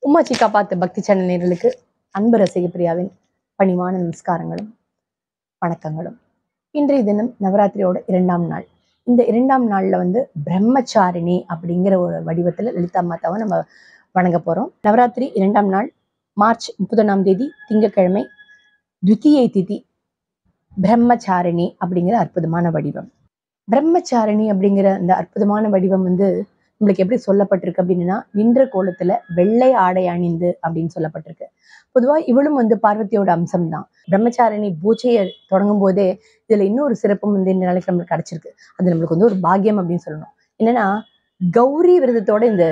உமாச்சி காப்பாத்து பக்தி சேனல் நேயர்களுக்கு அன்பு ரசிக பிரியாவின் பணிவான நமஸ்காரங்களும் வணக்கங்களும். இன்றைய தினம் நவராத்திரியோட 2ஆம் நாள். இந்த 2ஆம் நாள்ல பிரம்மச்சாரிணி அப்படிங்கிற ஒரு வடிவத்துல லலிதா மாதாவை நம்ம வணங்க போறோம். நவராத்திரி 2ஆம் நாள் மார்ச் 31ஆம் தேதி திங்கட்கிழமை துதியை திதி. பிரம்மச்சாரிணி அப்படிங்கிற அற்புதமான வடிவம். பிரம்மச்சாரிணி அப்படிங்கிற அந்த அற்புதமான வடிவம் நம்மளுக்கு எப்படி சொல்லப்பட்டிருக்கு அப்படின்னா, நின்ற கோலத்துல வெள்ளை ஆடை அணிந்து அப்படின்னு சொல்லப்பட்டிருக்கு. பொதுவா இவளும் பார்வதியோட அம்சம் தான். பிரம்மச்சாரிணி பூஜையை தொடங்கும் போதே இதுல இன்னொரு சிறப்பும் இந்த நாளைக்கு நம்மளுக்கு கிடைச்சிருக்கு. அது நம்மளுக்கு ஒரு பாக்கியம் அப்படின்னு சொல்லணும். என்னன்னா, கௌரி விரதத்தோட இந்த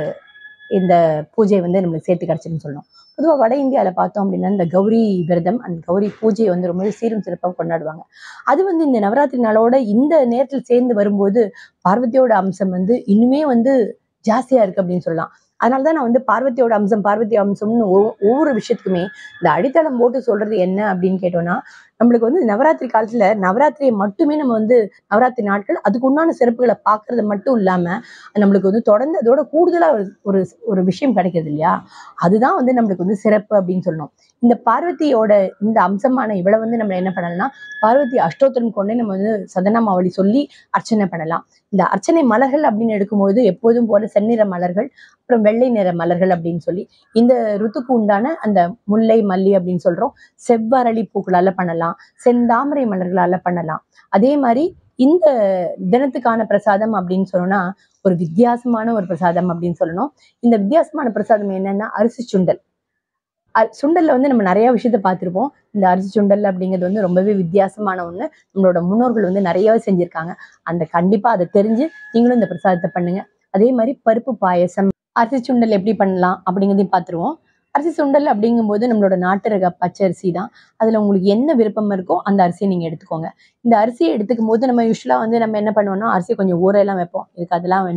இந்த பூஜை நம்மளுக்கு சேர்த்து கிடைச்சிருன்னு சொல்லணும். பொதுவாக வட இந்தியாவில் பார்த்தோம் அப்படின்னா இந்த கௌரி விரதம் அந்த கௌரி பூஜையை ரொம்பவே சீரும் சிறப்பாக கொண்டாடுவாங்க. அது இந்த நவராத்திரி நாளோட இந்த நேரத்தில் சேர்ந்து வரும்போது பார்வதியோட அம்சம் இன்னுமே ஜாஸ்தியா இருக்கு அப்படின்னு சொல்லலாம். அதனாலதான் நான் பார்வதியோட அம்சம் பார்வதி அம்சம்னு ஒவ்வொரு விஷயத்துக்குமே இந்த அடித்தளம் போட்டு சொல்றது என்ன அப்படின்னு கேட்டோம்னா, நம்மளுக்கு நவராத்திரி காலத்துல நவராத்திரியை மட்டுமே நம்ம நவராத்திரி நாட்கள் அதுக்கு உண்டான சிறப்புகளை பார்க்கறது மட்டும் இல்லாம நம்மளுக்கு தொடர்ந்து அதோட கூடுதலா ஒரு ஒரு விஷயம் கிடைக்கிறது இல்லையா, அதுதான் நம்மளுக்கு சிறப்பு அப்படின்னு சொல்லணும். இந்த பார்வதியோட இந்த அம்சமான இவளை நம்ம என்ன பண்ணலாம்னா, பார்வதி அஷ்டோத்திரம் கொண்டே நம்ம சதனாமாவளி சொல்லி அர்ச்சனை பண்ணலாம். இந்த அர்ச்சனை மலர்கள் அப்படின்னு எடுக்கும்போது எப்போதும் போல செந்நிற மலர்கள், அப்புறம் வெள்ளை நிற மலர்கள் அப்படின்னு சொல்லி இந்த ருத்துக்கு உண்டான அந்த முல்லை மல்லி அப்படின்னு சொல்றோம், செவ்வரளி பூக்களால பண்ணலாம், செந்தாமரை மலர்களால பண்ணலாம். அதே மாதிரி இந்த தினத்துக்கான பிரசாதம் அப்படின்னு சொன்னோம்னா ஒரு வித்தியாசமான ஒரு பிரசாதம் அப்படின்னு சொல்லணும். இந்த வித்தியாசமான பிரசாதம் என்னன்னா அரிசி சுண்டல். சுண்டல்ல நம்ம நிறைய விஷயத்த பார்த்திருப்போம். இந்த அரிசி சுண்டல் அப்படிங்கிறது ரொம்பவே வித்தியாசமான ஒண்ணு. நம்மளோட முன்னோர்கள் நிறையவே செஞ்சிருக்காங்க. கண்டிப்பா அதை தெரிஞ்சு நீங்களும் இந்த பிரசாதத்தை பண்ணுங்க. அதே மாதிரி பருப்பு பாயசம், அரிசி சுண்டல் எப்படி பண்ணலாம் அப்படிங்கிறதையும் பார்த்துருவோம். அரிசி சுண்டல் அப்படிங்கும்போது நம்மளோட நாட்டு ரக பச்சை அரிசி தான். அதுல உங்களுக்கு என்ன விருப்பம் இருக்கோ அந்த அரிசியை நீங்க எடுத்துக்கோங்க. இந்த அரிசியை எடுத்துக்கும் போது நம்ம யூஸ்வலா நம்ம என்ன பண்ணுவோம்னா அரிசியை கொஞ்சம் ஊற எல்லாம் வைப்போம். இதுக்கு அதெல்லாம்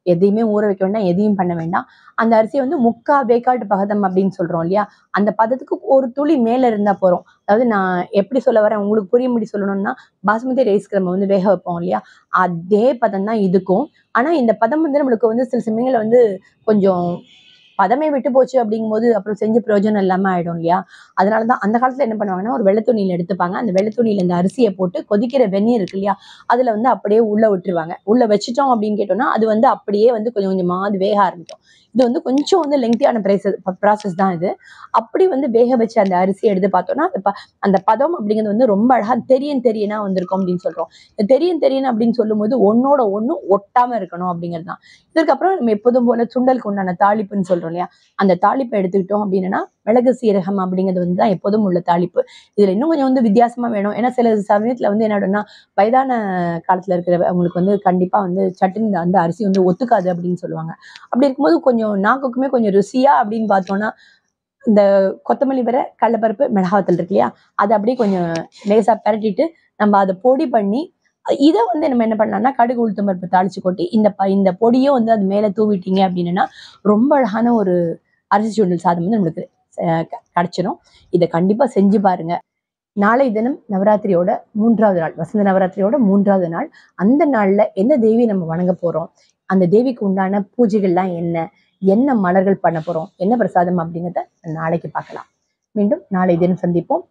எதையுமே ஊற வைக்க வேண்டாம், எதையும் பண்ண வேண்டாம். அந்த அரிசியை முக்கா வேக்காட்டு பதம் அப்படின்னு சொல்றோம் இல்லையா, அந்த பதத்துக்கு ஒரு துளி மேல இருந்தா போறோம். அதாவது நான் எப்படி சொல்ல வரேன் உங்களுக்கு புரியும்படி சொல்லணும்னா, பாசுமதி ரைஸ்க்கு நம்ம வேக வைப்போம் இல்லையா, அதே பதம் தான் இதுக்கும். ஆனா இந்த பதம் நம்மளுக்கு சில சமயங்கள்ல கொஞ்சம் பதமே விட்டு போச்சு அப்படிங்கும்போது அப்புறம் செஞ்ச பிரயோஜனம் இல்லாம ஆயிடும் இல்லையா. அதனாலதான் அந்த காலத்துல என்ன பண்ணுவாங்கன்னா ஒரு வெள்ளை துணியில எடுத்துப்பாங்க. அந்த வெள்ளை துணியில இந்த அரிசியை போட்டு கொதிக்கிற வெந்நீர் இருக்கு இல்லையா, அதுல அப்படியே உள்ள விட்டுருவாங்க. உள்ள வச்சுட்டோம் அப்படின்னு கேட்டோம்னா அது அப்படியே கொஞ்சம் கொஞ்சமா வேக ஆரம்பிக்கும். இது கொஞ்சம் லெங்க்தியான ப்ராசஸ் தான் இது. அப்படி வேக வச்சு அந்த அரிசியை எடுத்து பார்த்தோம்னா அந்த பதம் அப்படிங்கிறது ரொம்ப அழகா தெரியனா வந்திருக்கும் அப்படின்னு சொல்றோம். இந்த தெரியன் அப்படின்னு சொல்லும் போது ஒன்னோட ஒண்ணு ஒட்டாம இருக்கணும் அப்படிங்கிறது தான். இதுக்கப்புறம் நம்ம எப்போதும் போல சுண்டலுக்கு உண்டான தாளிப்புன்னு சொல்றோம் இல்லையா, அந்த தாளிப்பை எடுத்துக்கிட்டோம் அப்படின்னா மிளகு சீரகம் அப்படிங்கிறது தான் எப்போதும் உள்ள தாளிப்பு. இதுல இன்னும் கொஞ்சம் வித்தியாசமா வேணும். ஏன்னா சில சமயத்துல என்னன்னா வயதான காலத்துல இருக்கிற அவங்களுக்கு கண்டிப்பா சட்டுன்னு அந்த அரிசி ஒத்துக்காது அப்படின்னு சொல்லுவாங்க. அப்படி இருக்கும்போது கொஞ்சம் நாக்குக்குமே கொஞ்சம் ருசியா அப்படின்னு பார்த்தோம்னா இந்த கொத்தமல்லி வர கடலைப்பருப்பு மிளகாத்தூள் இருக்கு இல்லையா, அதை அப்படியே கொஞ்சம் லேசா பரட்டிட்டு நம்ம அதை பொடி பண்ணி இதை நம்ம என்ன பண்ணலாம்னா கடுகு உளுத்தம் பருப்பு தாளிச்சு கொட்டி இந்த பொடியும் அது மேல தூவிட்டீங்க அப்படின்னா ரொம்ப அழகான ஒரு அரிசி சுண்டல் சாதம் நம்மளுக்கு கிடைச்சிடும். இதை கண்டிப்பா செஞ்சு பாருங்க. நாளை தினம் நவராத்திரியோட 3ஆவது நாள், வசந்த நவராத்திரியோட 3ஆவது நாள். அந்த நாள்ல எந்த தேவி நம்ம வணங்க போறோம், அந்த தேவிக்கு உண்டான பூஜைகள்லாம் என்ன மலர்கள் பண்ண போறோம், என்ன பிரசாதம் அப்படிங்கிறத நாளைக்கு பார்க்கலாம். மீண்டும் நாளை தினம் சந்திப்போம்.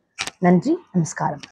நன்றி, நமஸ்காரம்.